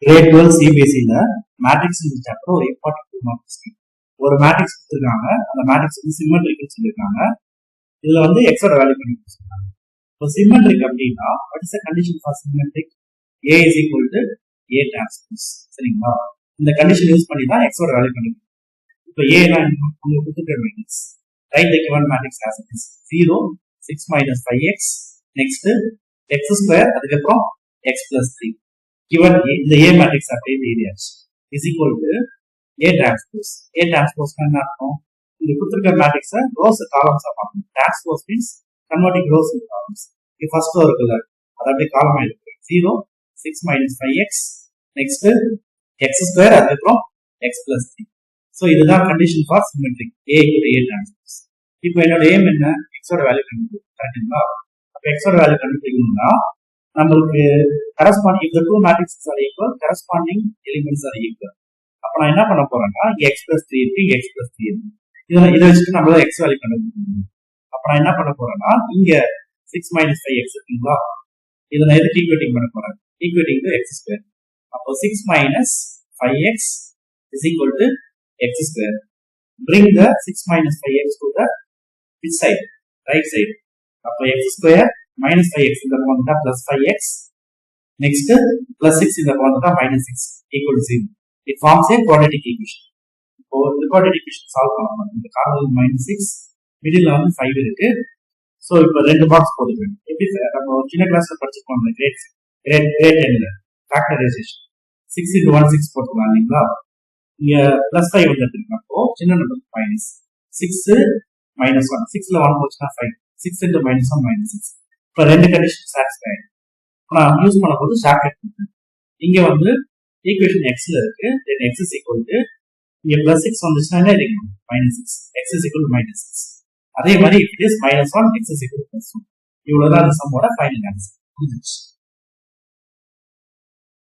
Great 12 சிபிஎஸ்சில matrix chapter ஒரு important 2 marks. ஒரு matrix கொடுத்துருக்காங்க, அந்த மேட்ரிக்ஸ் வந்து சிம்மெட்ரிக்னு சொல்லியிருக்காங்க. இதுல வந்து எக்ஸோட வேல்யூ கண்டுபிடிச்சிருக்காங்க. இப்போ சிம்மெட்ரிக் அப்படின்னா what is the condition for symmetric? A is equal to A transpose. சரிங்களா? இந்த கண்டிஷன் யூஸ் பண்ணி தான் எக்ஸோட வேல்யூ கண்டுபிடிக்கும். இப்போ A தான் உங்களுக்கு கொடுத்துருக்க matrix. Right the given matrix as it is. 0, 6 minus 5x, next x square, அதுக்கப்புறம் x plus 3. given A, இந்த A matrix அப்படியே எழுதியாச்சு. is equal to A transpose. A transpose என்ன அர்த்தம்? இந்த கொடுத்துருக்க மேட்ரிக்ஸை ரோஸ் காலம்ஸா பார்க்கணும். transpose means converting rows into columns. இது ஃபர்ஸ்ட் ரோ இருக்குல்ல, அது அப்படியே காலம் ஆயிருக்கு. 0, 6 minus 5x, next x square, அதுக்கப்புறம் x plus 3. ஸோ இதுதான் condition for symmetric A equal to A transpose. இப்போ என்னோட ஏம் என்ன? எக்ஸோட வேல்யூ கண்டுபிடிக்கும். கரெக்டுங்களா? அப்போ எக்ஸோட வேல்யூ கண்டுபிடிக்கணும்னா நம்மளுக்கு corresponding if the two matrices are equal, corresponding elements are equal. அப்ப நான் என்ன பண்ண போறேன்னா x plus 3 இருக்கு, x plus 3 இருக்கு. இதை வச்சுட்டு நம்மளால x வேல்யூ கண்டுபிடிக்கணும். அப்ப நான் என்ன பண்ண போறேன்னா இங்க 6 minus 5x இருக்குங்களா, இதை நான் எதுக்கு ஈக்குவேட்டிங் பண்ண போறேன்? Equating to x square. அப்போ 6 minus 5x is equal to x square. Bring the 6 minus 5x to the which side? Right side. அப்போ x square minus 5x இந்த பக்கம் வந்துட்டா plus 5x, next plus 6 இந்த பக்கம் வந்துட்டா minus 6 equal to 0. It forms a quadratic equation. இப்போ இந்த quadratic equation solve பண்ணணும். இந்த கார்னர் minus 6, மிடில் வந்து 5 இருக்கு. ஸோ இப்போ ரெண்டு பாக்ஸ் போட்டுக்கிறேன். எப்படி நம்ம சின்ன கிளாஸ்ல படிச்சிருக்கோம் கிரேட் 10ல ஃபேக்டரைசேஷன் 6 into 1 6 போட்டுக்கலாம் இல்லைங்களா? இங்க பிளஸ் 5 வந்துருக்கு. அப்போ சின்ன நம்பர் மைனஸ் 6 minus 1, 6ல 1 போச்சுன்னா 5, 6 into minus 1 minus 6. இப்போ ரெண்டு கண்டிஷன் சாட்டிஸ்ஃபை ஆயிடும். நான் யூஸ் பண்ணும்போது ஷார்ட்கட் கொடுத்தேன். இங்க வந்து ஈக்குவேஷன் எக்ஸ்ல இருக்கு, தென் எக்ஸ் இஸ் ஈக்குவல் டு இங்க பிளஸ் 6 வந்துச்சுன்னா என்ன இருக்கும்? Minus 6, X is equal to minus 6. அதே மாதிரி it is minus 1, X is equal to plus 1. இவ்வளவுதான் இந்த சம்மோட ஃபைனல் ஆன்சர்.